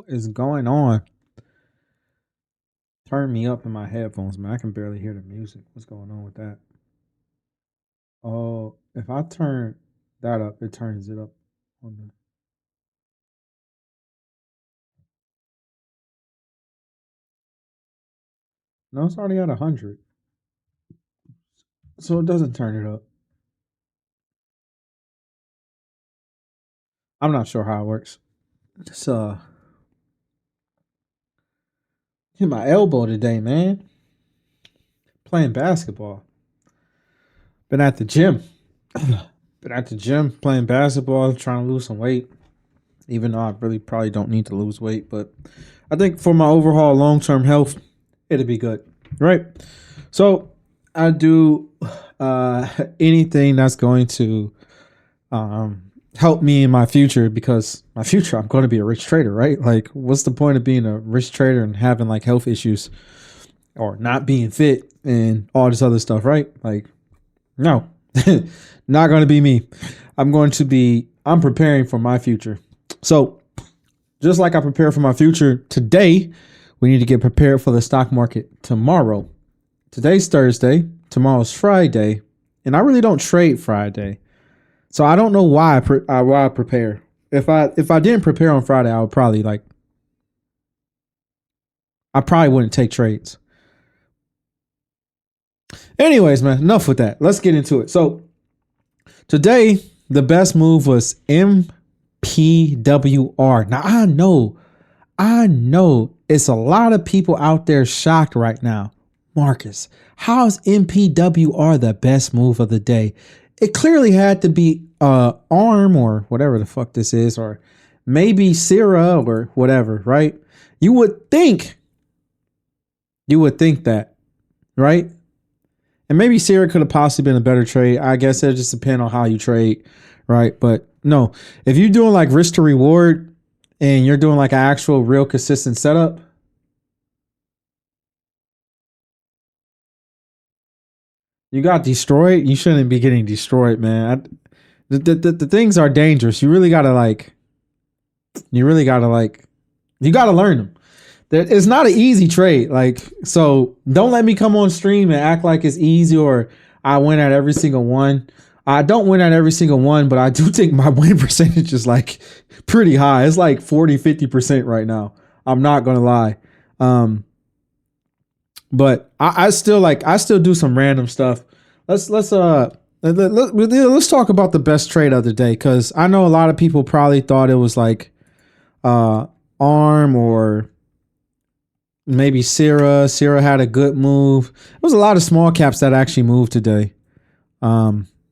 is going on? Turn me up in my headphones, man. I can barely hear the music. What's going on with that? Oh, if I turn that up, it turns it up on the. No, it's already at 100, so it doesn't turn it up. I'm not sure how it works. Just hit my elbow today, man. Playing basketball. Been at the gym. Been at the gym playing basketball, trying to lose some weight. Even though I really probably don't need to lose weight, but I think for my overall long term health, it'll be good, right? So I do anything that's going to help me in my future, because my future I'm going to be a rich trader, right? Like, what's the point of being a rich trader and having like health issues or not being fit and all this other stuff, right? Like, no, not going to be me. I'm preparing for my future. So just like I prepare for my future today, we need to get prepared for the stock market tomorrow. Today's Thursday, tomorrow's Friday, and I really don't trade Friday. So I don't know why I prepare. If I didn't prepare on Friday, I probably wouldn't take trades. Anyways, man, enough with that. Let's get into it. So today, the best move was MPWR. Now I know it's a lot of people out there shocked right now. Marcus, how is MPWR the best move of the day? It clearly had to be ARM or whatever the fuck this is, or maybe Sierra or whatever, right? You would think that, right? And maybe Sierra could have possibly been a better trade. I guess it just depends on how you trade, right? But no, if you're doing like risk to reward and you're doing like an actual real consistent setup, you got destroyed. You shouldn't be getting destroyed, man. The things are dangerous. You gotta learn them. It's not an easy trade. Like, so don't let me come on stream and act like it's easy or I win at every single one. I don't win at every single one, but I do think my win percentage is like pretty high. It's like 40-50% right now. I'm not going to lie. But I still do some random stuff. Let's talk about the best trade of the day, because I know a lot of people probably thought it was like ARM or maybe Sierra. Sierra had a good move. There was a lot of small caps that actually moved today.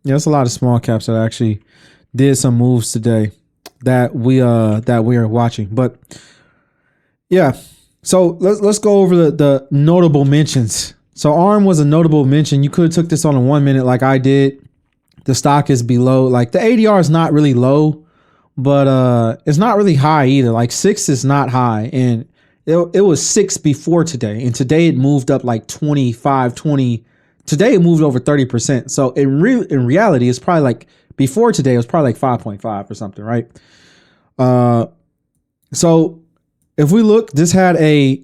There's a lot of small caps that actually did some moves today that we are watching. But yeah, so let's go over the notable mentions. So ARM was a notable mention. You could have took this on a 1 minute like I did. The stock is below, like the ADR is not really low, but it's not really high either. Like 6 is not high, and it was 6 before today, and today it moved up like 25, 20. Today it moved over 30%. So in reality, it's probably like before today, it was probably like 5.5 or something, right? So if we look, this had a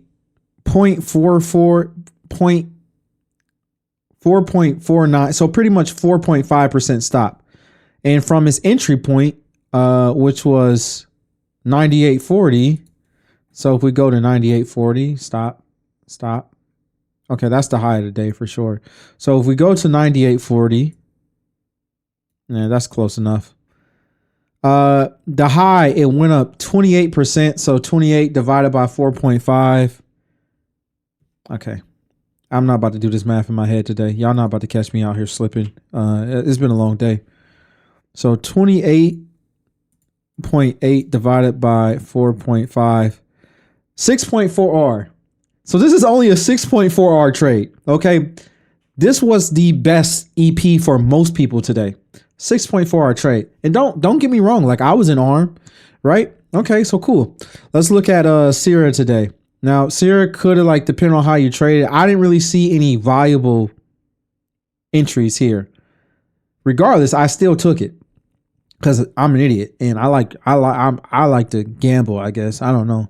4.49, so pretty much 4.5% stop. And from its entry point, which was 98.40. So if we go to 98.40, stop. Okay, that's the high of the day for sure. So if we go to 98.40, yeah, that's close enough. The high, it went up 28%. So 28 divided by 4.5. Okay. I'm not about to do this math in my head today. Y'all not about to catch me out here slipping. It's been a long day. So 28.8 divided by 4.5, 6.4R. So this is only a 6.4R trade. Okay. This was the best EP for most people today. 6.4R trade. And don't get me wrong. Like, I was in ARM, right? Okay. So cool. Let's look at Sierra today. Now, Sierra could have, like, depending on how you trade it, I didn't really see any valuable entries here. Regardless, I still took it because I'm an idiot and I like to gamble, I guess. I don't know.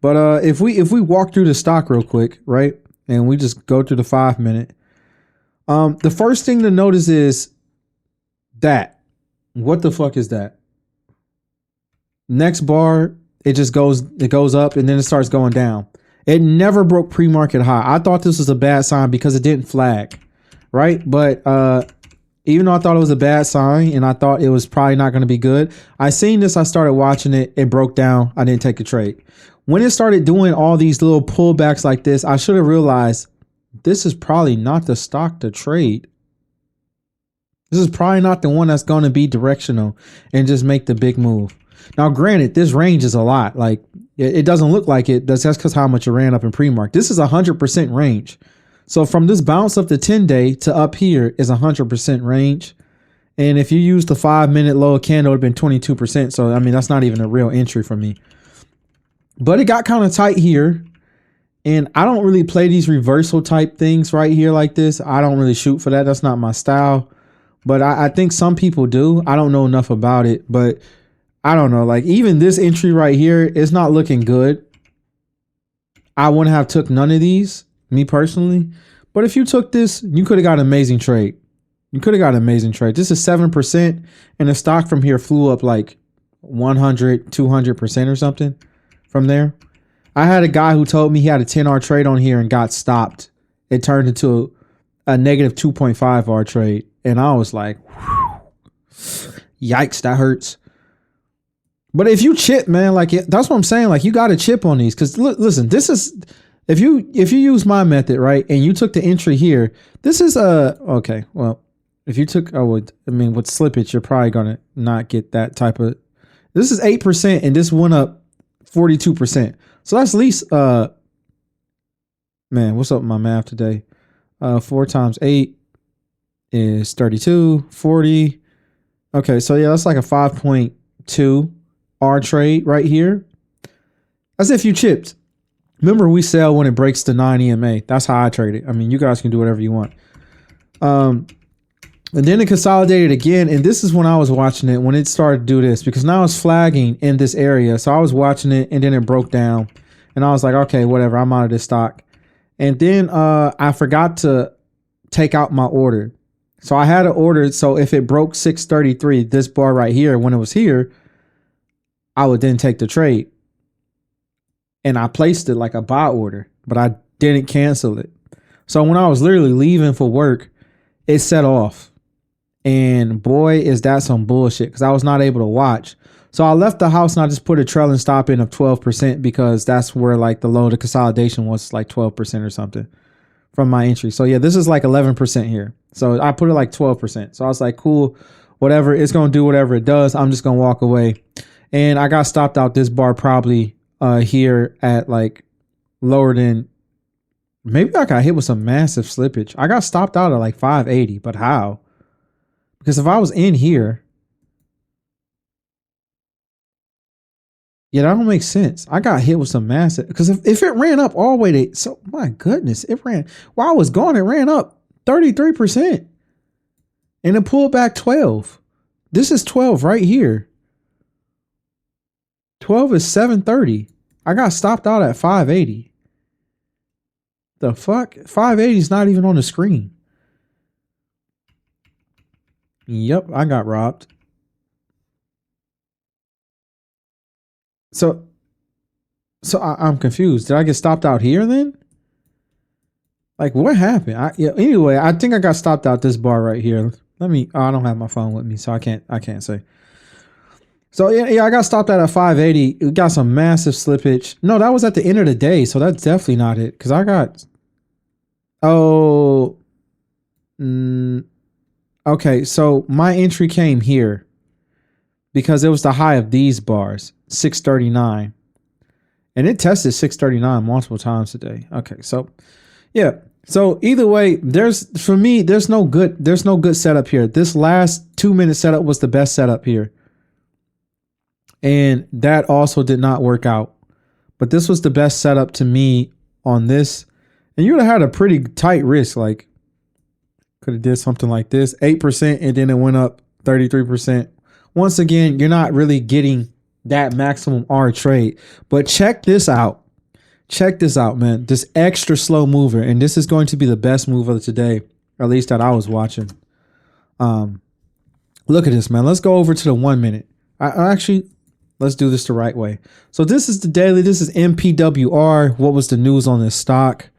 But if we walk through the stock real quick, right, and we just go through the 5 minute, the first thing to notice is that what the fuck is that? Next bar, it goes up and then it starts going down. It never broke pre-market high. I thought this was a bad sign because it didn't flag, right? But even though I thought it was a bad sign and I thought it was probably not going to be good, I seen this, I started watching it, it broke down, I didn't take a trade. When it started doing all these little pullbacks like this, I should have realized this is probably not the stock to trade. This is probably not the one that's going to be directional and just make the big move. Now, granted, this range is a lot. Like, it doesn't look like it. That's because how much it ran up in pre-market. This is 100% range. So from this bounce of the 10-day to up here is 100% range. And if you use the 5-minute low candle, it would have been 22%. So, I mean, that's not even a real entry for me. But it got kind of tight here. And I don't really play these reversal type things right here like this. I don't really shoot for that. That's not my style. But I think some people do. I don't know enough about it. But I don't know. Like, even this entry right here, it's not looking good. I wouldn't have took none of these, me personally. But if you took this, you could have got an amazing trade. You could have got an amazing trade. This is 7%. And the stock from here flew up like 100, 200% or something from there. I had a guy who told me he had a 10R trade on here and got stopped. It turned into a negative 2.5R trade. And I was like, yikes, that hurts. But if you chip, man, like that's what I'm saying. Like, you got to chip on these. Because listen, this is, if you use my method, right, and you took the entry here, this is okay. Well, if you took, with slippage, you're probably going to not get that type of, this is 8% and this went up 42%. So that's at least, man, what's up with my math today? 4 times 8 is 32, 40. Okay, so yeah, that's like a 5.2 R trade right here. As if you chipped. Remember, we sell when it breaks the 9 EMA. That's how I trade it. I mean, you guys can do whatever you want. And then it consolidated again. And this is when I was watching it, when it started to do this, because now it's flagging in this area. So I was watching it and then it broke down and I was like, okay, whatever, I'm out of this stock. And then I forgot to take out my order. So I had an order. So if it broke 633, this bar right here, when it was here, I would then take the trade. And I placed it like a buy order, but I didn't cancel it. So when I was literally leaving for work, it set off. And boy, is that some bullshit, because I was not able to watch. So I left the house and I just put a trailing stop in of 12% because that's where like the low to consolidation was, like 12% or something from my entry. So yeah, this is like 11% here. So I put it like 12%. So I was like, cool, whatever. It's going to do whatever it does. I'm just going to walk away. And I got stopped out this bar probably here at like lower than, maybe I got hit with some massive slippage. I got stopped out at like 580, but how? Because if I was in here, yeah, that don't make sense. I got hit with some massive, because if it ran up all the way to, so my goodness, it ran, while I was gone, it ran up 33% and it pulled back 12. This is 12 right here. 12 is 730. I got stopped out at 580. The fuck? 580 is not even on the screen. Yep, I got robbed. So I'm confused. Did I get stopped out here then? Like, what happened? Anyway, I think I got stopped out this bar right here. Let me, I don't have my phone with me, so I can't say. So yeah, I got stopped out at 580. It got some massive slippage. No, that was at the end of the day, so that's definitely not it. Because I got, okay, so my entry came here because it was the high of these bars, 639. And it tested 639 multiple times today. Okay, so yeah. So either way, for me, there's no good setup here. This last 2-minute setup was the best setup here. And that also did not work out. But this was the best setup to me on this. And you would have had a pretty tight risk, like could have did something like this, 8%, and then it went up 33%. Once again, you're not really getting that maximum R trade. But check this out. Check this out, man. This extra slow mover, and this is going to be the best move of today, or at least that I was watching. Look at this, man. Let's go over to the 1 minute. I actually, let's do this the right way. So this is the daily. This is MPWR. What was the news on this stock?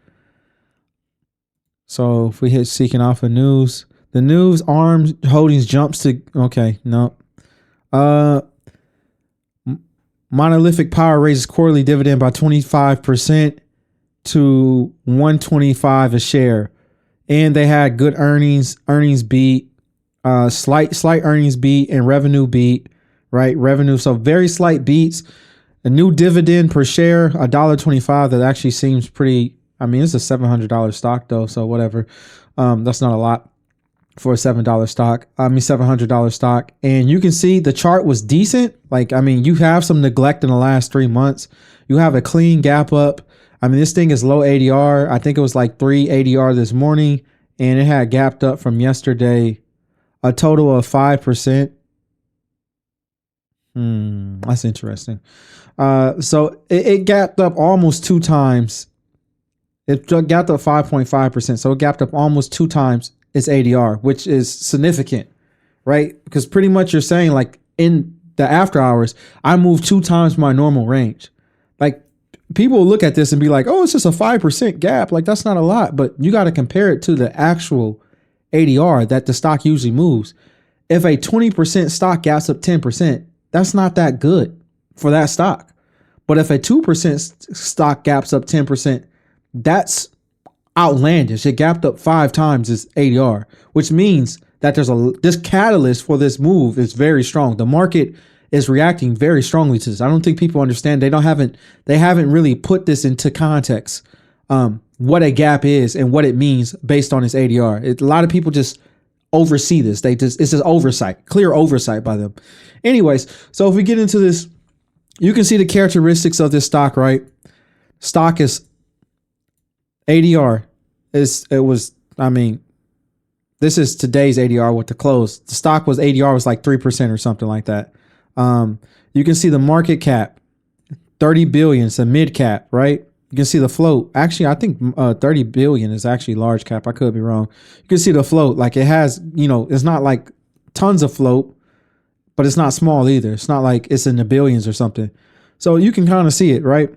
So if we hit seeking alpha news, the news arms holdings jumps to, okay, no. Monolithic Power raises quarterly dividend by 25% to 125 a share. And they had good earnings beat, slight earnings beat and revenue beat, right? Revenue. So very slight beats. A new dividend per share, $1.25. That actually seems pretty, I mean, it's a $700 stock though. So whatever. That's not a lot for a $7 stock. I mean, $700 stock. And you can see the chart was decent. Like, I mean, you have some neglect in the last 3 months. You have a clean gap up. I mean, this thing is low ADR. I think it was like 3 ADR this morning, and it had gapped up from yesterday a total of 5%. That's interesting. So it gapped up almost 2 times. It gapped up 5.5%. So it gapped up almost 2 times its ADR, which is significant, right? Because pretty much you're saying, like, in the after hours, I moved 2 times my normal range. Like, people will look at this and be like, oh, it's just a 5% gap. Like, that's not a lot, but you got to compare it to the actual ADR that the stock usually moves. If a 20% stock gaps up 10%, that's not that good for that stock. But if a 2% stock gaps up 10%, that's outlandish. It gapped up 5 times its ADR, which means that this catalyst for this move is very strong. The market is reacting very strongly to this. I don't think people understand. They haven't really put this into context, what a gap is and what it means based on its ADR. A lot of people just oversee this. It's just oversight, clear oversight by them. Anyways, so if we get into this, you can see the characteristics of this stock, right? Stock is ADR this is today's ADR with the close. The stock was ADR was like 3% or something like that. You can see the market cap, 30 billion, it's a mid cap, right? You can see the float. Actually, I think 30 billion is actually large cap. I could be wrong. You can see the float. Like, it has, it's not like tons of float, but it's not small either. It's not like it's in the billions or something. So you can kind of see it, right?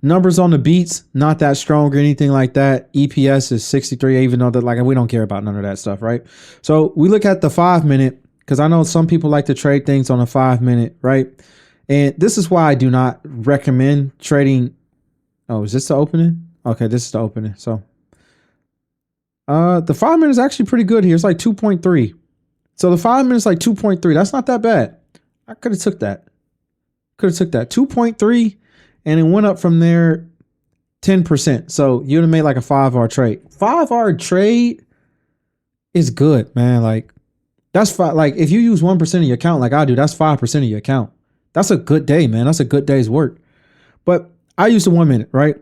Numbers on the beats, not that strong or anything like that. EPS is 63, even though that, like, we don't care about none of that stuff, right? So we look at the 5 minute, because I know some people like to trade things on a 5 minute, right? And this is why I do not recommend trading. Oh, is this the opening? Okay, this is the opening. So the 5 minute is actually pretty good here. It's like 2.3. So the 5 minutes like 2.3. That's not that bad. I could have took that. 2.3, and it went up from there 10%. So you'd have made like a 5-hour trade. 5-hour trade is good, man. Like, that's like, if you use 1% of your account like I do, that's 5% of your account. That's a good day, man. That's a good day's work. But I used the 1 minute, right?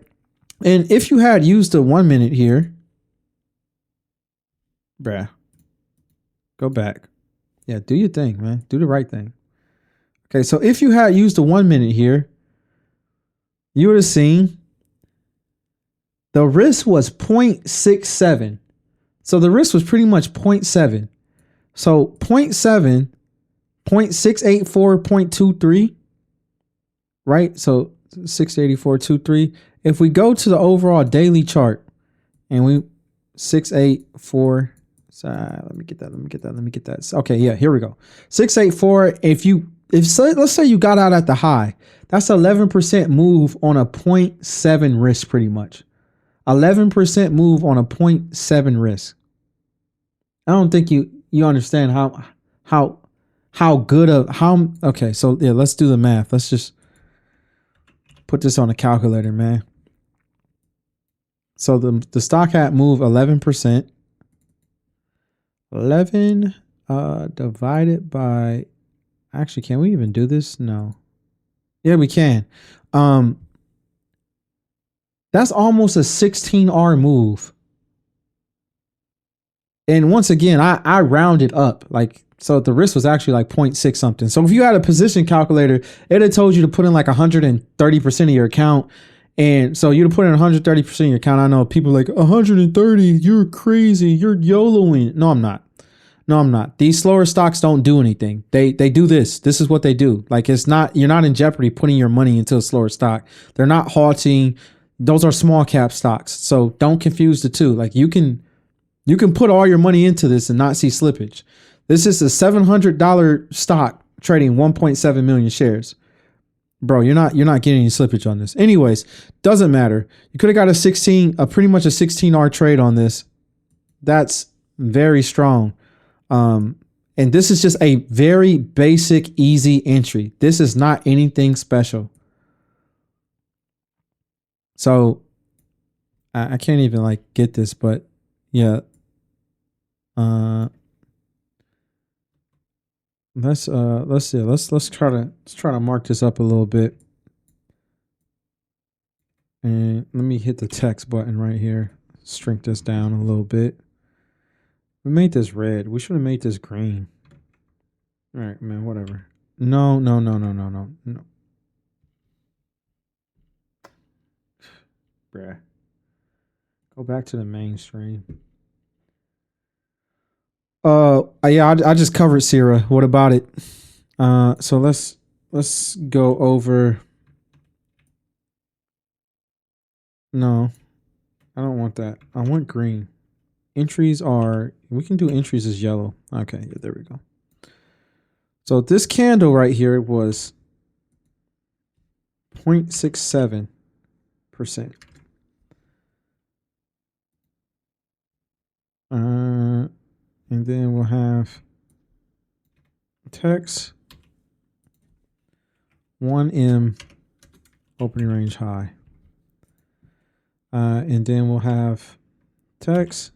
And if you had used the 1 minute here, bruh, go back. Yeah, do your thing, man. Do the right thing. Okay, so if you had used the 1 minute here, you would have seen the risk was 0.67. So the risk was pretty much 0.7. So 0.7, 0.684, 0.23, right? So 684.23. If we go to the overall daily chart and we 684, let me get that. Okay, yeah, here we go. 684. Let's say you got out at the high, that's 11% move on a 0.7 risk, pretty much. 11% move on a 0.7 risk. I don't think you understand how good of how. Okay, so yeah, let's do the math. Let's just put this on a calculator, man. So the stock had moved 11%. 11 divided by. Actually, can we even do this? No. Yeah, we can. That's almost a 16R move. And once again, I rounded up. Like, so the risk was actually like 0.6 something. So if you had a position calculator, it had told you to put in like 130% of your account. And so you'd put in 130% of your account. I know people are like 130, you're crazy, you're YOLOing. No, I'm not. No, I'm not. These slower stocks don't do anything. They do this. This is what they do. Like, it's not, you're not in jeopardy putting your money into a slower stock. They're not halting. Those are small cap stocks. So don't confuse the two. Like, you can put all your money into this and not see slippage. This is a $700 stock trading 1.7 million shares. Bro, you're not getting any slippage on this. Anyways, doesn't matter. You could have got a pretty much a 16R trade on this. That's very strong. And this is just a very basic, easy entry. This is not anything special. So I can't even like get this, but yeah. Let's see. Let's try to mark this up a little bit. And let me hit the text button right here. Shrink this down a little bit. We made this red. We should have made this green. All right, man, whatever. No. Bruh. Go back to the mainstream. Yeah, I just covered Sierra. What about it? So let's go over. No, I don't want that. I want green. Entries are, we can do entries as yellow. Okay, yeah, there we go. So this candle right here was 0.67%. And then we'll have text 1M opening range high. And then we'll have text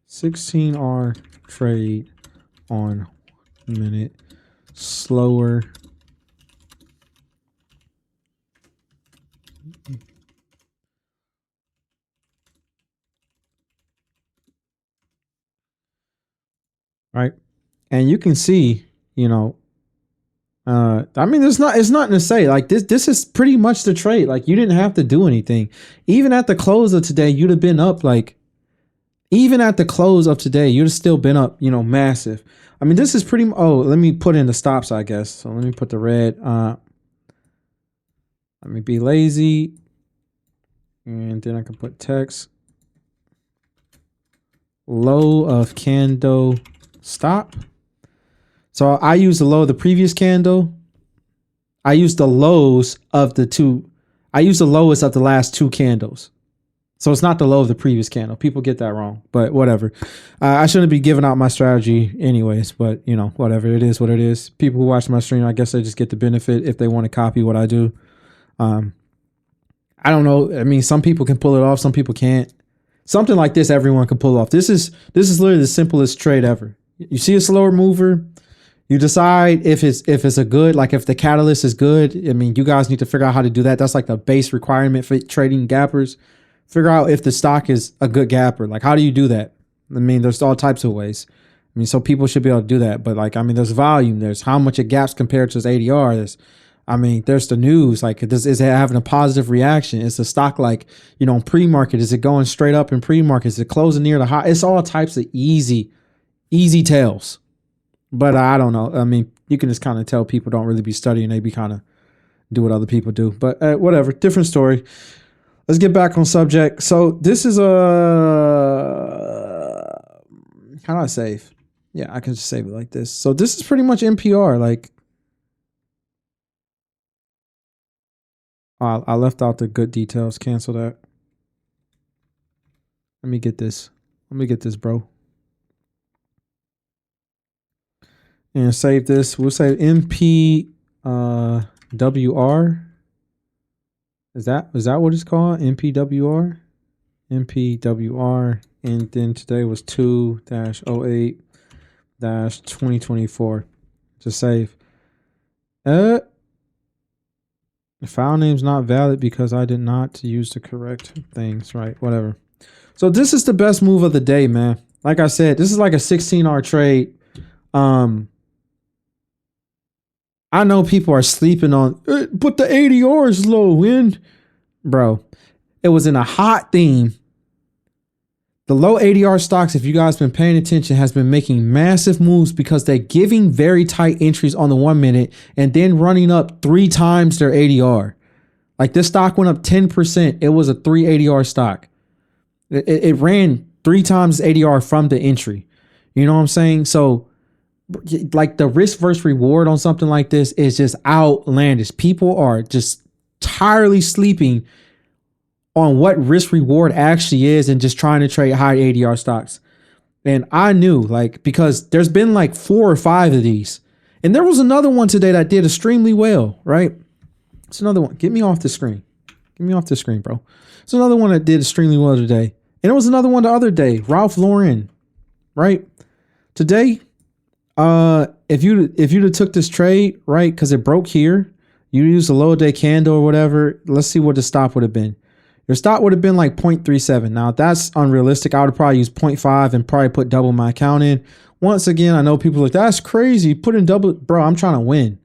16R trade on 1 minute slower. Right. And you can see, you know, I mean, it's nothing to say. Like, this is pretty much the trade. Like, you didn't have to do anything. Even at the close of today, you'd have been up, like, even at the close of today, you'd have still been up, you know, massive. I mean, this is pretty, oh, let me put in the stops, I guess. So let me put the red, let me be lazy. And then I can put text. Low of candle stop. So I use the low of the previous candle. I use the lows of the two. I use the lowest of the last two candles. So it's not the low of the previous candle. People get that wrong, but whatever. I shouldn't be giving out my strategy anyways, but you know, whatever. It is what it is. People who watch my stream, I guess they just get the benefit if they want to copy what I do. I don't know. I mean, some people can pull it off. Some people can't. Something like this, everyone can pull off. This is literally the simplest trade ever. You see a slower mover. You decide if it's a good, like if the catalyst is good. I mean, you guys need to figure out how to do that. That's like the base requirement for trading gappers. Figure out if the stock is a good gapper. Like, how do you do that? I mean, there's all types of ways. I mean, so people should be able to do that. But like, I mean, there's volume. There's how much it gaps compared to its ADR. There's the news. Like, is it having a positive reaction? Is the stock like, you know, pre-market? Is it going straight up in pre-market? Is it closing near the high? It's all types of easy tells. But I don't know. I mean, you can just kind of tell people don't really be studying. They be kind of do what other people do. But whatever, different story. Let's get back on subject. So this is how do I save? Yeah, I can just save it like this. So this is pretty much NPR. Like, I left out the good details. Cancel that. Let me get this. Bro. And save this. We'll say MPWR. Is that what it's called? MPWR? MPWR. And then today was 2-08-2024. Just save. The file name's not valid because I did not use the correct things. Right, whatever. So this is the best move of the day, man. Like I said, this is like a 16R trade. I know people are sleeping on, but the ADR is low, in. bro, it was in a hot theme. The low ADR stocks, if you guys been paying attention, has been making massive moves because they're giving very tight entries on the 1 minute and then running up 3 times their ADR. Like this stock went up 10%. It was a 3 ADR stock. It ran 3 times ADR from the entry. You know what I'm saying? So like the risk versus reward on something like this is just outlandish. People are just entirely sleeping on what risk reward actually is and just trying to trade high ADR stocks. And I knew, like, because there's been like 4 or 5 of these. And there was another one today that did extremely well, right? It's another one. Get me off the screen. Get me off the screen, bro. It's another one that did extremely well today. And it was another one the other day, Ralph Lauren, right? Today, if you'd have took this trade, right, because it broke here, you used a low day candle or whatever, let's see what the stop would have been. Your stop would have been like 0.37. Now, that's unrealistic. I would have probably used 0.5 and probably put double my account in. Once again, I know people are like, that's crazy. Put in double. Bro, I'm trying to win.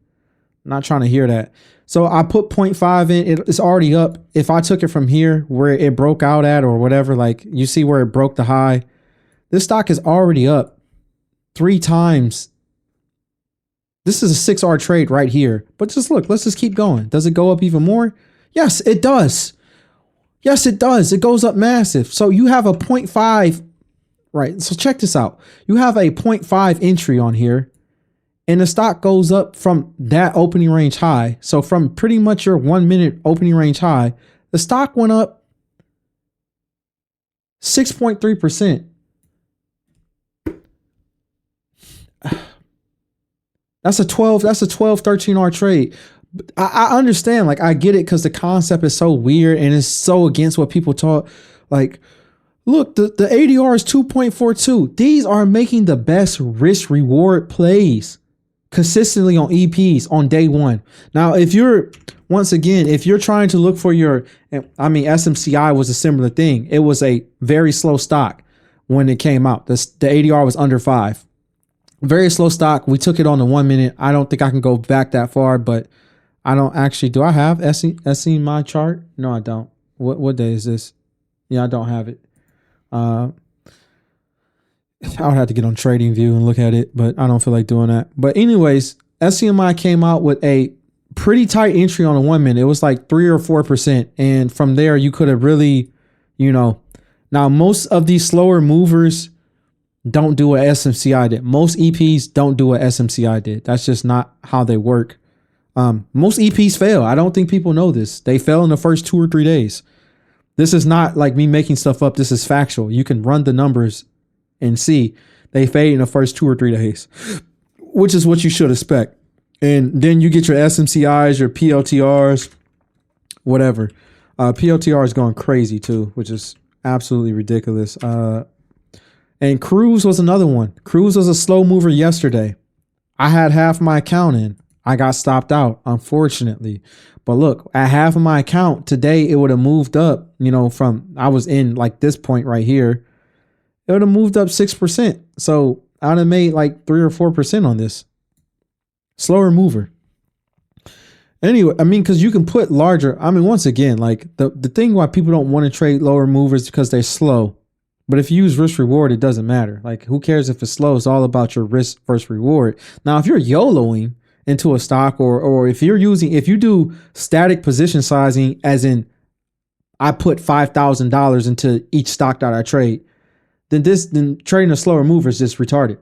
I'm not trying to hear that. So I put 0.5 in. It's already up. If I took it from here where it broke out at or whatever, like you see where it broke the high, this stock is already up 3 times. This is a 6R trade right here. But just look, let's just keep going. Does it go up even more? Yes, it does. Yes, it does. It goes up massive. So you have a 0.5, right? So check this out. You have a 0.5 entry on here and the stock goes up from that opening range high. So from pretty much your 1 minute opening range high, the stock went up 6.3%. That's a 12, 13R trade. I understand, like I get it because the concept is so weird and it's so against what people taught. Like, look, the ADR is 2.42. These are making the best risk reward plays consistently on EPs on day one. Now, if you're trying to look for SMCI was a similar thing. It was a very slow stock when it came out. The ADR was under 5. Very slow stock. We took it on the 1 minute. I don't think I can go back that far, but I don't actually. Do I have SE in my chart? No, I don't. What day is this? Yeah, I don't have it. I would have to get on TradingView and look at it, but I don't feel like doing that. But anyways, SCMI came out with a pretty tight entry on the 1 minute. It was like 3 or 4%. And from there, you could have really, now most of these slower movers don't do what SMCI did. Most EPs don't do what SMCI did. That's just not how they work. Most EPs fail. I don't think people know this. They fail in the first 2 or 3 days. This is not like me making stuff up. This is factual. You can run the numbers and see they fade in the first 2 or 3 days, which is what you should expect. And then you get your SMCIs, your PLTRs, whatever. PLTR is going crazy too, which is absolutely ridiculous. And Cruise was another one. Cruise was a slow mover yesterday. I had half my account in. I got stopped out, unfortunately. But look, at half of my account today, it would have moved up, from I was in like this point right here. It would have moved up 6%. So I would have made like 3 or 4% on this. Slower mover. Anyway, because you can put larger. Once again, like the thing why people don't want to trade lower movers is because they're slow. But if you use risk reward, it doesn't matter. Like, who cares if it's slow? It's all about your risk versus reward. Now, if you're YOLOing into a stock or if you do static position sizing, as in I put $5,000 into each stock that I trade, then trading a slower mover is just retarded.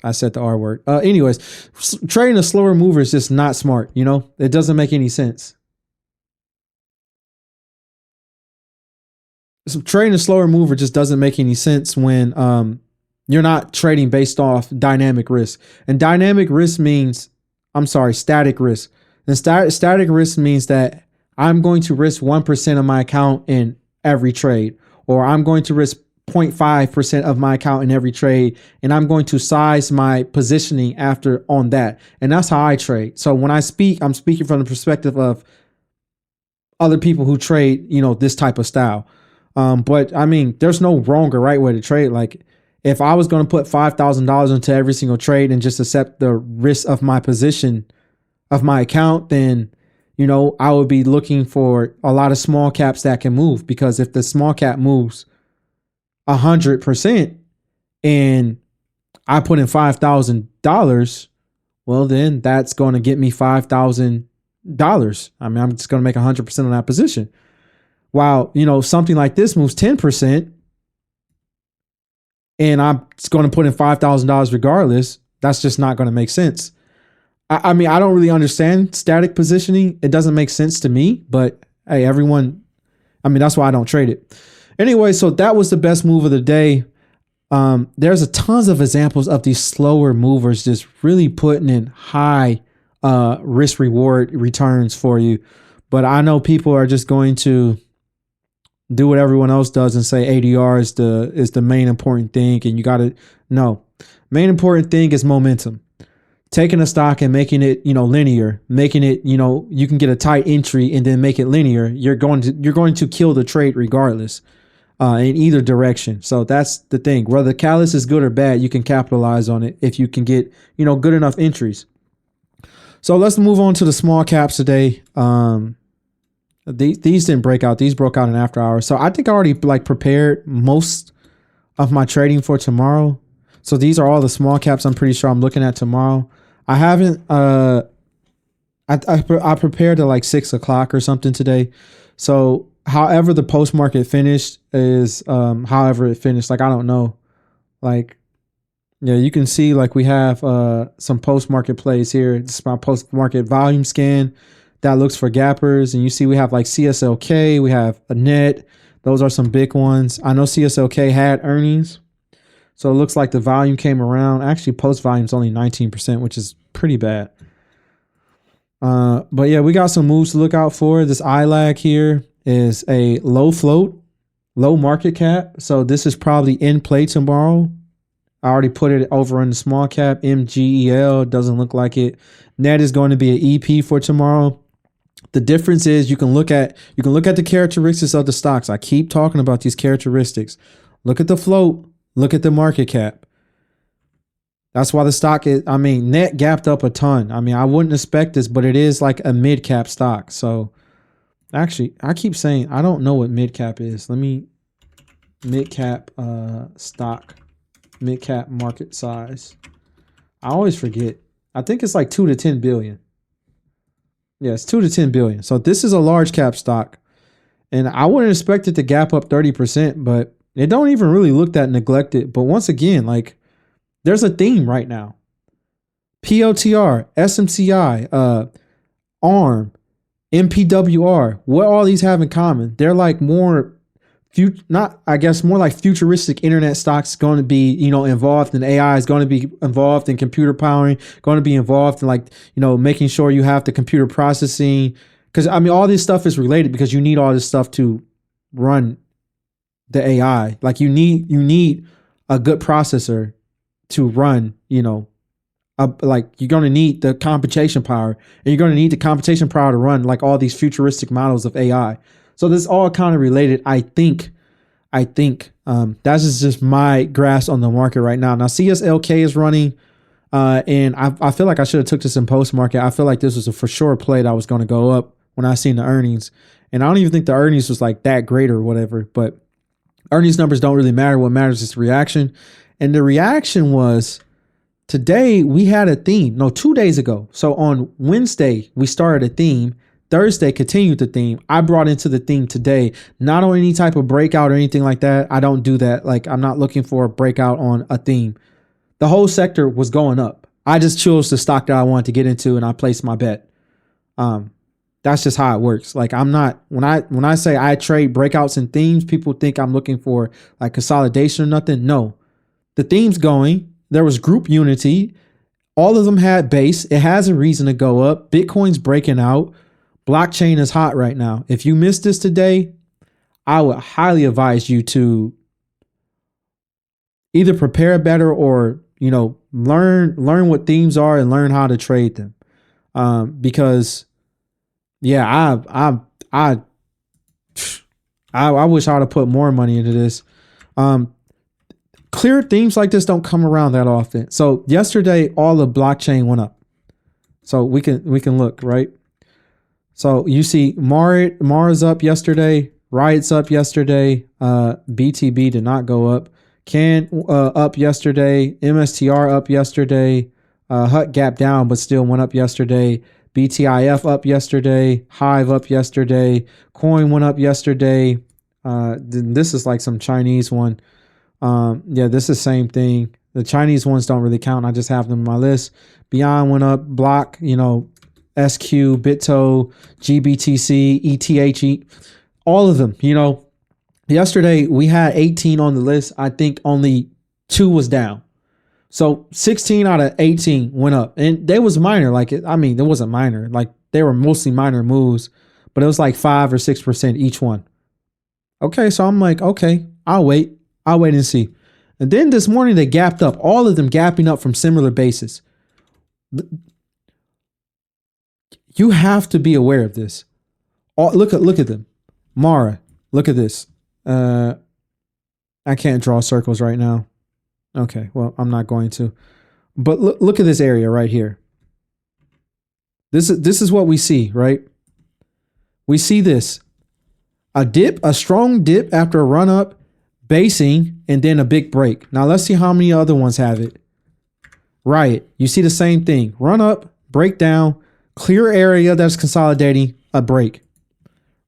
I said the R word. Anyways, trading a slower mover is just not smart. It doesn't make any sense. So trading a slower mover just doesn't make any sense when you're not trading based off dynamic risk. And dynamic risk means, static risk. And static risk means that I'm going to risk 1% of my account in every trade, or I'm going to risk 0.5% of my account in every trade, and I'm going to size my positioning on that. And that's how I trade. So when I speak, I'm speaking from the perspective of other people who trade, this type of style. But there's no wrong or right way to trade. Like, if I was going to put $5,000 into every single trade and just accept the risk of my position of my account, then I would be looking for a lot of small caps that can move, because if the small cap moves 100% and I put in $5,000, well, then that's going to get me $5,000. I mean, I'm just going to make 100% on that position. While, something like this moves 10% and I'm going to put in $5,000 regardless, that's just not going to make sense. I mean, I don't really understand static positioning. It doesn't make sense to me, but hey, everyone, I mean, that's why I don't trade it. Anyway, so that was the best move of the day. There's a tons of examples of these slower movers just really putting in high risk reward returns for you. But I know people are just going to do what everyone else does and say ADR is the main important thing, and you got to no. Main important thing is momentum. Taking a stock and making it, linear, making it, you can get a tight entry and then make it linear. You're going to kill the trade regardless, in either direction. So that's the thing. Whether the catalyst is good or bad, you can capitalize on it if you can get, good enough entries. So let's move on to the small caps today. These didn't break out. These broke out in after hours. So I think I already prepared most of my trading for tomorrow. So these are all the small caps I'm pretty sure I'm looking at tomorrow. I haven't I prepared at 6 o'clock or something today. So however the post market finished is however it finished. I don't know. You can see we have some post market plays here. This is my post market volume scan that looks for gappers, and you see we have CSLK, we have a net. Those are some big ones. I know CSLK had earnings, so it looks like the volume came around. Actually, post volume is only 19%, which is pretty bad. But yeah, we got some moves to look out for. This ILAG here is a low float, low market cap. So this is probably in play tomorrow. I already put it over in the small cap. MGEL doesn't look like it. Net is going to be an EP for tomorrow. The difference is you can look at the characteristics of the stocks. I keep talking about these characteristics. Look at the float. Look at the market cap. That's why the stock net gapped up a ton. I wouldn't expect this, but it is like a mid cap stock. So actually, I keep saying I don't know what mid cap is. Mid cap stock, mid cap market size. I always forget. I think it's 2 to 10 billion. Yeah, it's 2 to 10 billion. So this is a large cap stock. And I wouldn't expect it to gap up 30%, but it don't even really look that neglected. But once again, there's a theme right now. POTR, SMCI, ARM, MPWR. What all these have in common? They're more more like futuristic internet stocks, going to be, involved in AI, is going to be involved in computer powering, going to be involved in making sure you have the computer processing. Because all this stuff is related, because you need all this stuff to run the AI. You need a good processor to run, you're going to need the computation power, and you're going to need the computation power to run all these futuristic models of AI. So this is all kind of related. I think that's just my grasp on the market right now. Now CSLK is running, and I feel like I should have took this in post market. I feel like this was a for sure play that was going to go up when I seen the earnings, and I don't even think the earnings was that great or whatever. But earnings numbers don't really matter. What matters is the reaction, and the reaction was today we had a theme. No, 2 days ago. So on Wednesday we started a theme. Thursday continued the theme. I brought into the theme today, not on any type of breakout or anything like that. I don't do that. I'm not looking for a breakout on a theme. The whole sector was going up. I just chose the stock that I wanted to get into, and I placed my bet. That's just how it works. I'm not, when I say I trade breakouts and themes, people think I'm looking for consolidation or nothing. No, the theme's going. There was group unity. All of them had base. It has a reason to go up. Bitcoin's breaking out. Blockchain is hot right now. If you missed this today, I would highly advise you to either prepare better or, learn what themes are and learn how to trade them. Because yeah, I wish I would have put more money into this. Clear themes like this don't come around that often. So yesterday, all of blockchain went up. So we can look, right? So you see Mara's up yesterday, Riot's up yesterday, BTB did not go up. Can up yesterday, MSTR up yesterday, Hut gap down but still went up yesterday. BTIF up yesterday, Hive up yesterday, Coin went up yesterday. This is like some Chinese one. Yeah, this is the same thing. The Chinese ones don't really count. I just have them on my list. Beyond went up, Block, SQ, Bitto, GBTC, ETHE, all of them. Yesterday we had 18 on the list. I think only 2 was down. So 16 out of 18 went up, and they was minor. It wasn't minor. Like they were mostly minor moves, but it was like 5 or 6% each one. Okay, so I'm like, okay, I'll wait and see. And then this morning they gapped up, all of them gapping up from similar bases. You have to be aware of this. Look at them. Mara, look at this. I can't draw circles right now. Okay, well, I'm not going to. But look at this area right here. This is what we see, right? We see this. A strong dip after a run up, basing, and then a big break. Now let's see how many other ones have it. Riot, you see the same thing. Run up, break down, clear area that's consolidating, a break.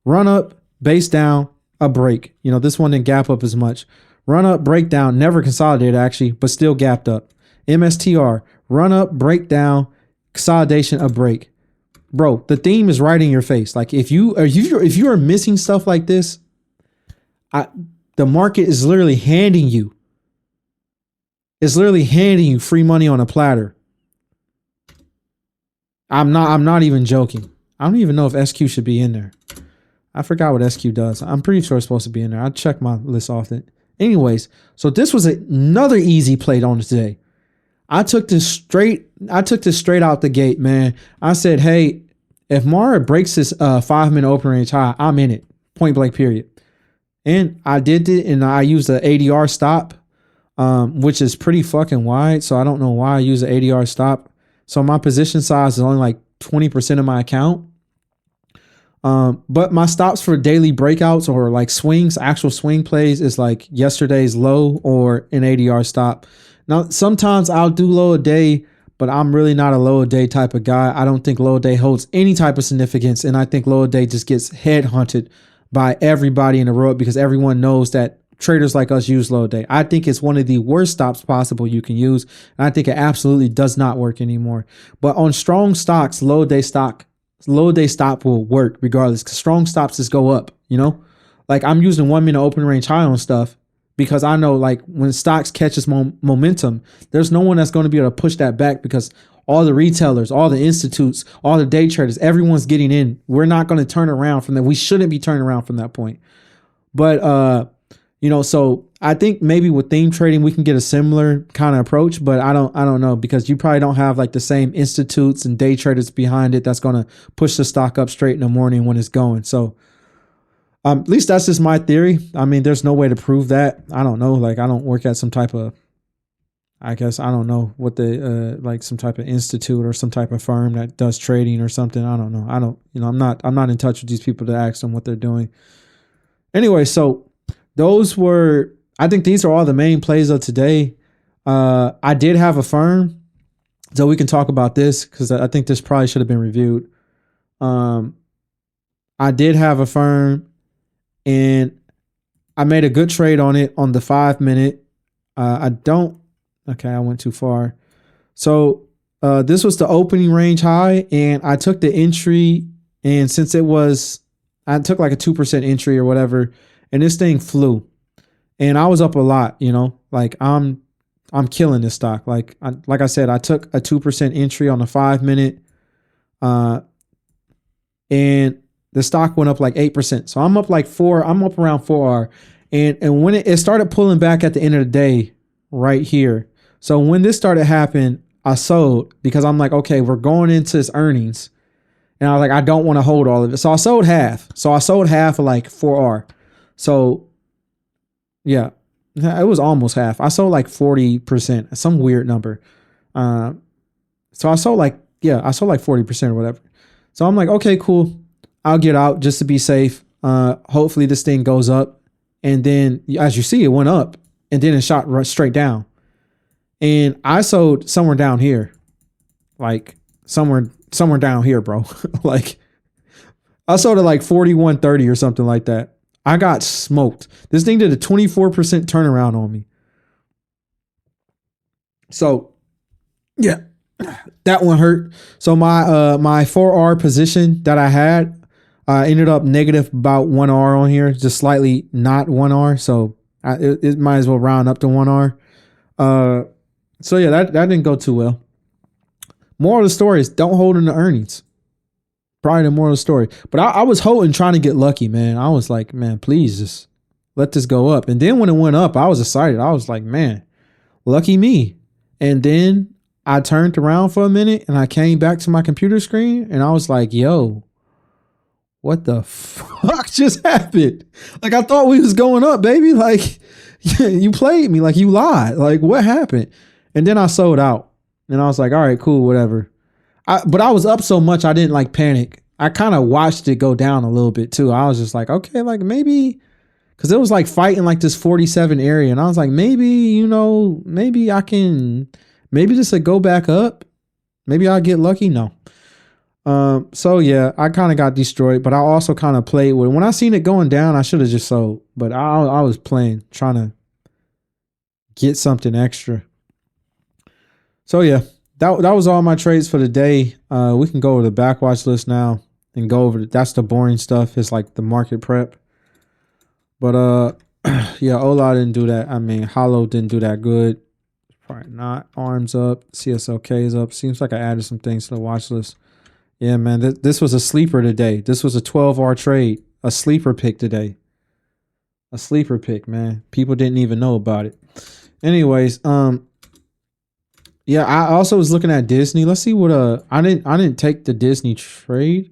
Run up, base down, a break. This one didn't gap up as much. Run up, break down, never consolidated actually, but still gapped up. MSTR, run up, break down, consolidation, a break. Bro, the theme is right in your face. Like if you are missing stuff like this, the market is literally handing you. It's literally handing you free money on a platter. I'm not even joking. I don't even know if SQ should be in there. I forgot what SQ does. I'm pretty sure it's supposed to be in there. I check my list often. Anyways, so this was another easy play on today. I took this straight out the gate, man. I said, hey, if Mara breaks this 5-minute open range high, I'm in it. Point blank, period. And I did it, and I used the ADR stop, which is pretty fucking wide. So I don't know why I use the ADR stop. So my position size is only like 20% of my account. But my stops for daily breakouts or like swings, actual swing plays, is like yesterday's low or an ADR stop. Now, sometimes I'll do low a day, but I'm really not a low a day type of guy. I don't think low a day holds any type of significance. And I think low a day just gets headhunted by everybody in the world because everyone knows that traders like us use low a day. I think it's one of the worst stops possible you can use. And I think it absolutely does not work anymore. But on strong stocks, low a day stop will work regardless, because strong stops just go up, like I'm using 1 minute open range high on stuff because I know like when stocks catches momentum, there's no one that's going to be able to push that back because all the retailers, all the institutes, all the day traders, everyone's getting in. We're not going to turn around from that. We shouldn't be turning around from that point. But, so I think maybe with theme trading, we can get a similar kind of approach, but I don't know, because you probably don't have like the same institutes and day traders behind it that's going to push the stock up straight in the morning when it's going. So at least that's just my theory. I mean, there's no way to prove that. I don't know. Like I don't work at some type of, I guess, I don't know what the, like some type of institute or some type of firm that does trading or something. I don't know. I'm not in touch with these people to ask them what they're doing. Anyway, so I think these are all the main plays of today. I did have a firm, so we can talk about this because I think this probably should have been reviewed. I did have a firm, and I made a good trade on it on the 5 minute. I went too far. So this was the opening range high, and I took the entry, and since I took like a 2% entry or whatever, and this thing flew. And I was up a lot, like I'm killing this stock. Like I said, I took a 2% entry on the 5 minute, and the stock went up like 8%. So I'm up around 4R. And when it started pulling back at the end of the day right here. So when this started happening, I sold because I'm like, okay, we're going into this earnings. And I was like, I don't want to hold all of it. So I sold half. So I sold half of like 4R. So yeah, it was almost half. I sold like 40%, some weird number. So I sold like 40% or whatever. So I'm like, okay, cool. I'll get out just to be safe. Hopefully this thing goes up, and then as you see, it went up, and then it shot right straight down. And I sold somewhere down here, like somewhere down here, bro. Like I sold it like 41.30 or something like that. I got smoked. This thing did a 24% turnaround on me. So yeah, that one hurt. So my 4R position that I had ended up negative about 1R on here, just slightly not 1R. So it might as well round up to 1R. So yeah, that didn't go too well. Moral of the story is don't hold in the earnings. Probably the moral of the story. But I was holding, trying to get lucky, man. I was like, man, please just let this go up. And then when it went up, I was excited. I was like, man, lucky me. And then I turned around for a minute and I came back to my computer screen and I was like, yo, what the fuck just happened? Like, I thought we was going up, baby. Like, you played me. Like, you lied. Like, what happened? And then I sold out and I was like, all right, cool, whatever. But I was up so much, I didn't like panic. I kind of watched it go down a little bit too. I was just like, okay, like maybe, because it was like fighting like this 47 area. And I was like, maybe, maybe I can, maybe this will go back up. Maybe I'll get lucky. No. So yeah, I kind of got destroyed, but I also kind of played with it. When I seen it going down, I should have just sold, but I was playing, trying to get something extra. So yeah, that was all my trades for the day. We can go over the backwatch list now and go over that's the boring stuff. It's like the market prep. But yeah, Ola didn't do that. I mean, Hollow didn't do that good. Probably not. Arms up. CSLK is up. Seems like I added some things to the watch list. Yeah, man, this was a sleeper today. This was a 12R trade, a sleeper pick today. A sleeper pick, man. People didn't even know about it. Anyways, yeah, I also was looking at Disney. Let's see what I didn't take the Disney trade.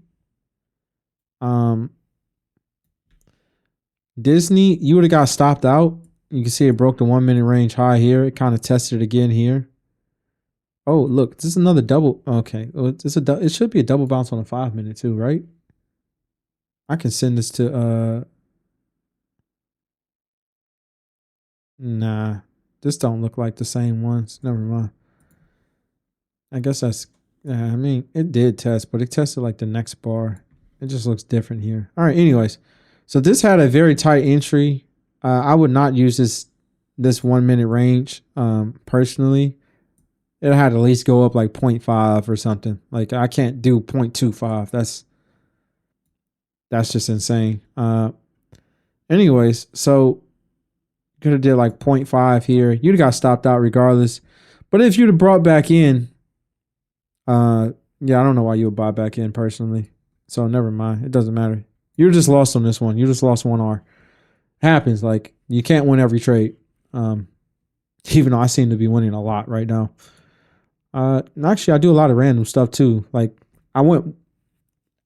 Disney, you would have got stopped out. You can see it broke the 1 minute range high here. It kind of tested it again here. Oh, look, this is another double. Okay, it should be a double bounce on a 5 minute too, right? I can send this to nah, this don't look like the same ones. Never mind. I guess that's, I mean, it did test, but it tested like the next bar. It just looks different here. All right, anyways. So this had a very tight entry. I would not use this 1 minute range personally. It had to at least go up like 0.5 or something. Like I can't do 0.25. That's just insane. Anyways, so could have did like 0.5 here. You'd have got stopped out regardless. But if you'd have brought back in, yeah, I don't know why you would buy back in personally. So never mind. It doesn't matter. You just lost on this one. You just lost 1R. Happens. Like you can't win every trade. Even though I seem to be winning a lot right now. Actually, I do a lot of random stuff too. Like I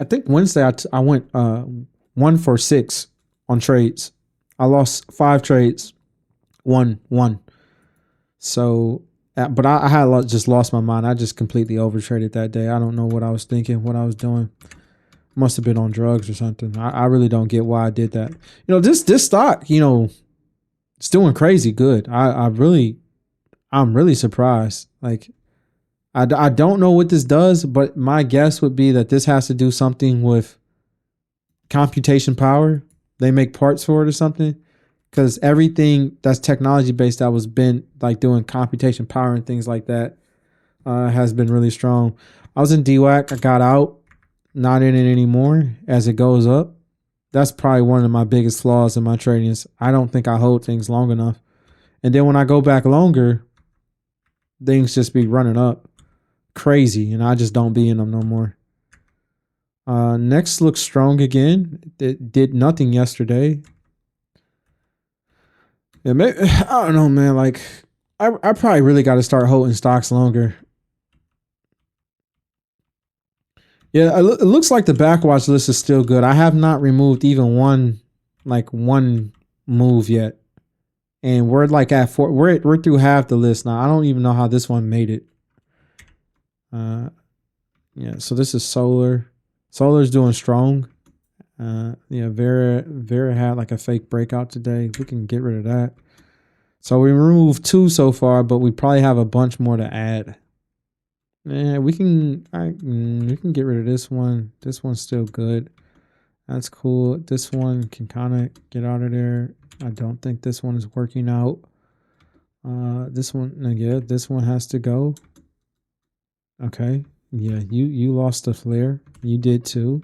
think Wednesday I went 1 for 6 on trades. I lost 5 trades, won 1. So, but I had just lost my mind. I just completely overtraded that day. I don't know what I was thinking, what I was doing. Must have been on drugs or something. I really don't get why I did that. This stock, it's doing crazy good. I'm really surprised. Like, I don't know what this does, but my guess would be that this has to do something with computation power. They make parts for it or something, because everything that's technology based that was been like doing computation power and things like that has been really strong. I was in DWAC. I got out, not in it anymore as it goes up. That's probably one of my biggest flaws in my trading is I don't think I hold things long enough. And then when I go back longer, things just be running up crazy, and I just don't be in them no more. Next looks strong again. It did nothing yesterday. Yeah, maybe, I don't know, man. Like, I probably really got to start holding stocks longer. Yeah, it looks like the backwatch list is still good. I have not removed even one move yet, and we're like at 4. We're through half the list now. I don't even know how this one made it. Yeah. So this is Solar. Solar's doing strong. Yeah, Vera had like a fake breakout today. We can get rid of that. So we removed 2 so far, but we probably have a bunch more to add. Yeah, we can get rid of this one. This one's still good. That's cool. This one can kind of get out of there. I don't think this one is working out. This one, yeah, this one has to go. Okay. Yeah, you lost the flare. You did too.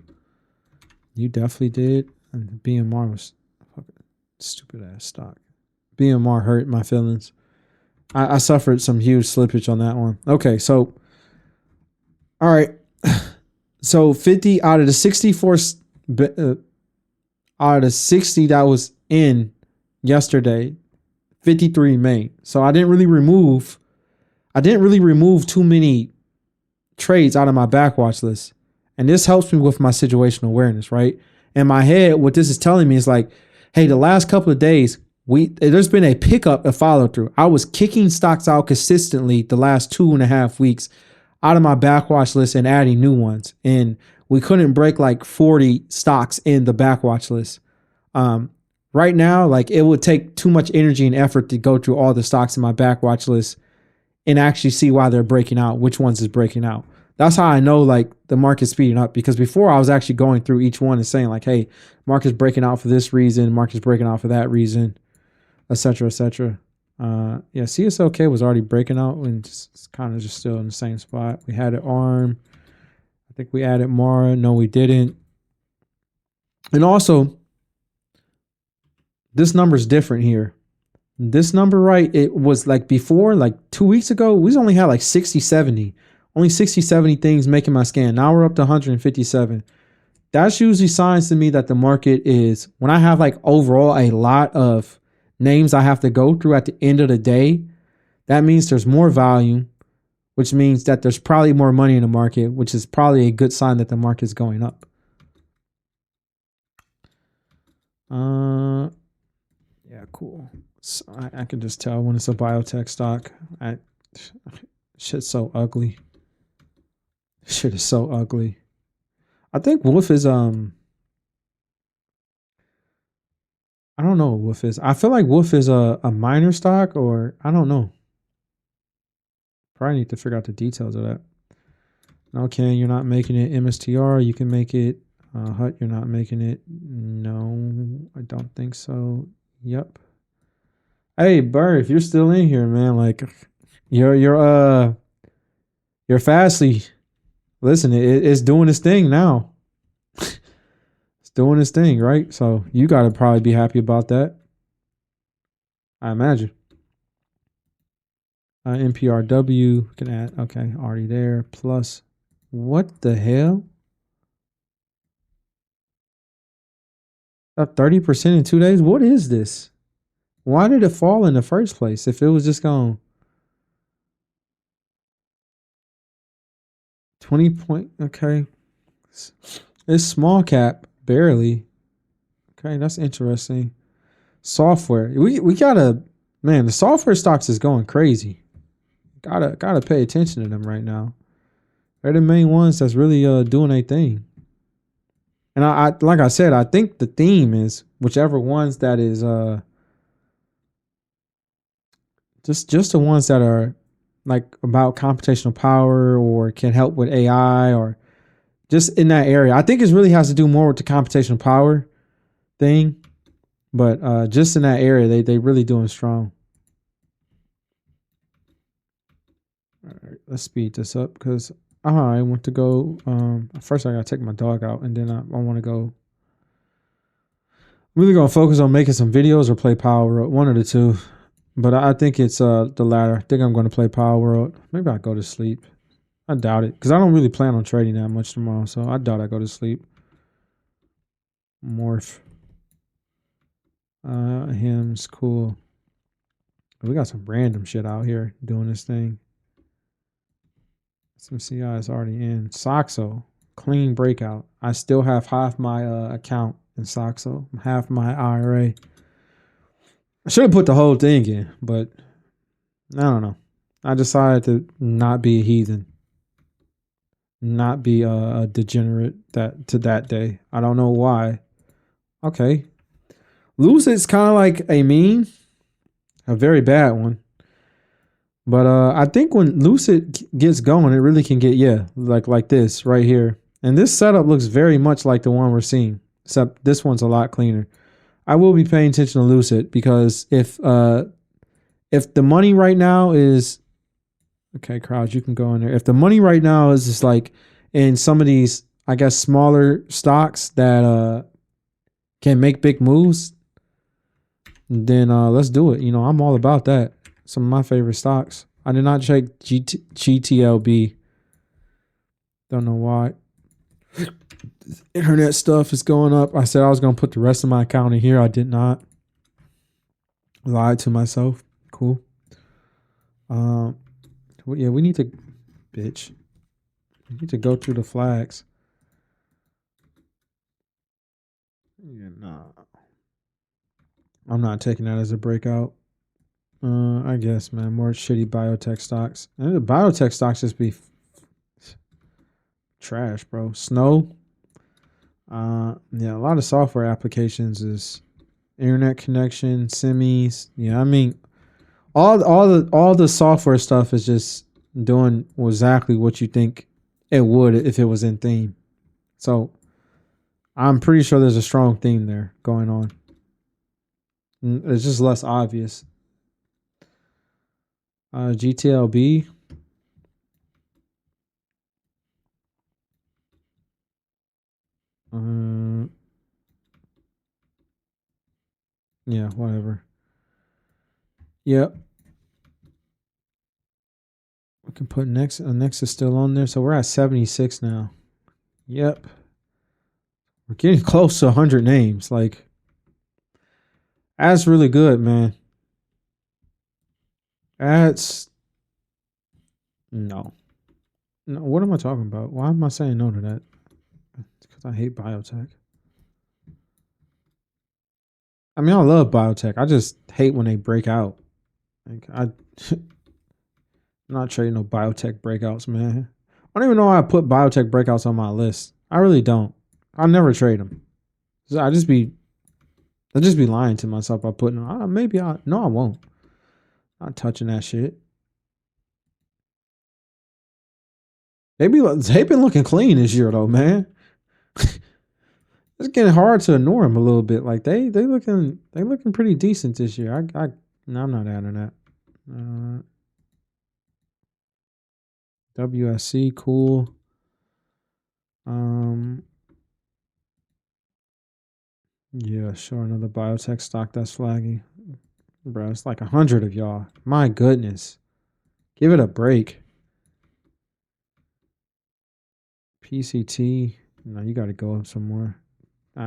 You definitely did. And BMR was fucking stupid ass stock. BMR hurt my feelings. I suffered some huge slippage on that one. Okay, so all right. So 50 out of the 64 out of the 60 that was in yesterday, 53 made. So I didn't really remove too many trades out of my backwatch list. And this helps me with my situational awareness, right? In my head, what this is telling me is like, hey, the last couple of days, there's been a pickup, a follow through. I was kicking stocks out consistently the last 2.5 weeks out of my backwatch list and adding new ones. And we couldn't break like 40 stocks in the backwatch list. Right now, like it would take too much energy and effort to go through all the stocks in my backwatch list and actually see why they're breaking out, which ones is breaking out. That's how I know like the market's speeding up, because before I was actually going through each one and saying like, hey, market's breaking out for this reason, market's breaking out for that reason, etc., etc. Yeah, CSLK was already breaking out and it's kind of just still in the same spot. We had it ARM. I think we added Mara. No, we didn't. And also, this number's different here. This number, right, it was like before, like 2 weeks ago, we only had like 60, 70. Only 60, 70 things making my scan. Now we're up to 157. That's usually signs to me that the market is, when I have like overall a lot of names I have to go through at the end of the day, that means there's more volume, which means that there's probably more money in the market, which is probably a good sign that the market's going up. Yeah, cool. So I can just tell when it's a biotech stock. Shit's so ugly. Shit is so ugly. I think Wolf is I don't know what Wolf is. I feel like Wolf is a minor stock, or I don't know. Probably need to figure out the details of that. Okay, you're not making it. MSTR, you can make it. Hut, you're not making it. No, I don't think so. Yep. Hey, Burr, if you're still in here, man, like you're Fastly. Listen, it's doing its thing now. It's doing its thing, right? So you gotta probably be happy about that, I imagine. NPRW can add. Okay, already there. Plus, what the hell? Up 30% in 2 days. What is this? Why did it fall in the first place if it was just going 20 point? Okay, it's small cap barely. Okay, that's interesting. Software. We gotta, man. The software stocks is going crazy. Gotta pay attention to them right now. They're the main ones that's really doing a thing. And I like I said, I think the theme is whichever ones that is just the ones that are like about computational power or can help with AI or just in that area. I think it really has to do more with the computational power thing, but just in that area, they really doing strong. All right, let's speed this up because I want to go. First I gotta take my dog out, and then I want to go. I'm really gonna focus on making some videos or play Power World, one of the two. But I think it's the latter. I think I'm going to play Power World. Maybe I go to sleep. I doubt it because I don't really plan on trading that much tomorrow. So I doubt I go to sleep. Morph. Him's cool. We got some random shit out here doing this thing. Some CI is already in. Soxo. Clean breakout. I still have half my account in Soxo. Half my IRA. I should have put the whole thing in, but I don't know. I decided to not be a heathen, not be a degenerate that day. I don't know why. Okay. Lucid's kind of like a meme, a very bad one. But I think when Lucid gets going, it really can get like this right here. And this setup looks very much like the one we're seeing, except this one's a lot cleaner. I will be paying attention to Lucid because if the money right now is okay, crowds, you can go in there. If the money right now is just like in some of these, I guess, smaller stocks that can make big moves, then let's do it. You know, I'm all about that. Some of my favorite stocks. I did not check GTLB. Don't know why. Internet stuff is going up. I said I was going to put the rest of my account in here. I did not. Lied to myself. Cool. Yeah, we need to, bitch. We need to go through the flags. Yeah, nah. I'm not taking that as a breakout. I guess, man. More shitty biotech stocks. And the biotech stocks just be trash, bro. Snow. Yeah, a lot of software applications is internet connection, semis. Yeah, I mean, all the software stuff is just doing exactly what you think it would if it was in theme. So I'm pretty sure there's a strong theme there going on. It's just less obvious. GTLB. Yeah, whatever. Yep. We can put next. Next is still on there, so we're at 76 now. Yep. We're getting close to 100 names. Like, that's really good, man. That's no. No, what am I talking about? Why am I saying no to that? Because I hate biotech. I mean, I love biotech. I just hate when they break out. Like, I'm not trading no biotech breakouts, man. I don't even know why I put biotech breakouts on my list. I really don't. I never trade them. I just be lying to myself by putting them. Maybe I no, I won't. Not touching that shit. They've been looking clean this year though, man. It's getting hard to ignore them a little bit. Like they looking pretty decent this year. No, I'm not adding that. WSC cool. Yeah, sure. Another biotech stock that's flagging, bro. It's like 100 of y'all. My goodness, give it a break. PCT. No, you got to go up some more.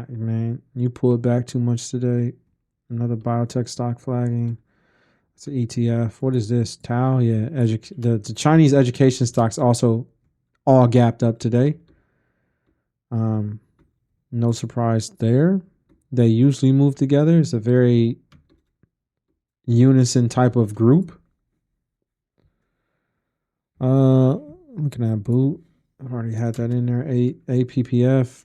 Man, you pulled back too much today. Another biotech stock flagging. It's an ETF. What is this? Tao? Yeah. The Chinese education stocks also all gapped up today. No surprise there. They usually move together. It's a very unison type of group. Looking at boot. I've already had that in there. APPF.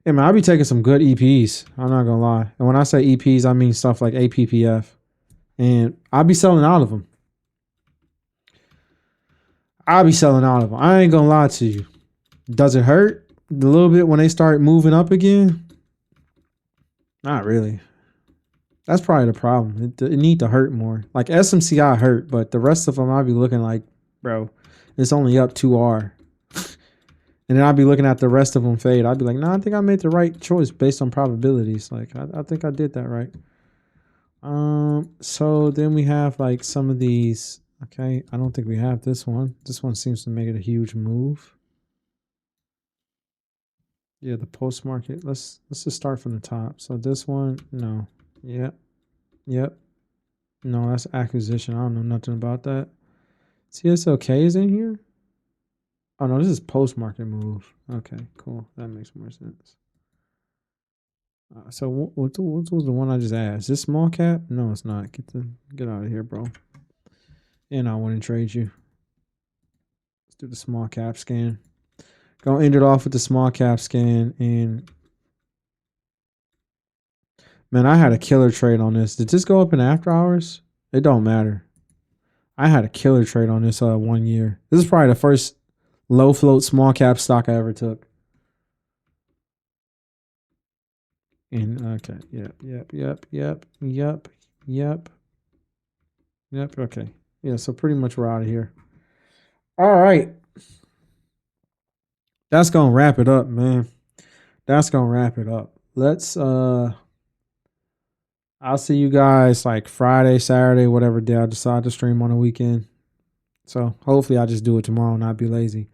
Yeah, man, I'll be taking some good EPs. I'm not gonna lie. And when I say EPs, I mean stuff like APPF. And I'll be selling out of them. I ain't gonna lie to you. Does it hurt a little bit when they start moving up again? Not really. That's probably the problem. It need to hurt more. Like SMCI hurt, but the rest of them I'll be looking like, bro, it's only up 2R. And then I'll be looking at the rest of them fade. I'll be like, I think I made the right choice based on probabilities. Like, I think I did that right. So then we have like some of these. Okay, I don't think we have this one. This one seems to make it a huge move. Yeah, the post market. Let's just start from the top. So this one, no. Yep. No, that's acquisition. I don't know nothing about that. CSLK is in here. Oh no, this is post market move. Okay, cool. That makes more sense. So what was the one I just asked? Is this small cap? No, it's not. Get out of here, bro. And I want to trade you. Let's do the small cap scan. Gonna end it off with the small cap scan, and Man, I had a killer trade on this. Did this go up in after hours? It don't matter. I had a killer trade on this 1 year. This is probably the first low float small cap stock I ever took. And okay, yep. Okay, yeah. So pretty much we're out of here. All right, that's gonna wrap it up, man. That's gonna wrap it up. Let's I'll see you guys like Friday, Saturday, whatever day I decide to stream on the weekend. So hopefully I just do it tomorrow and not be lazy.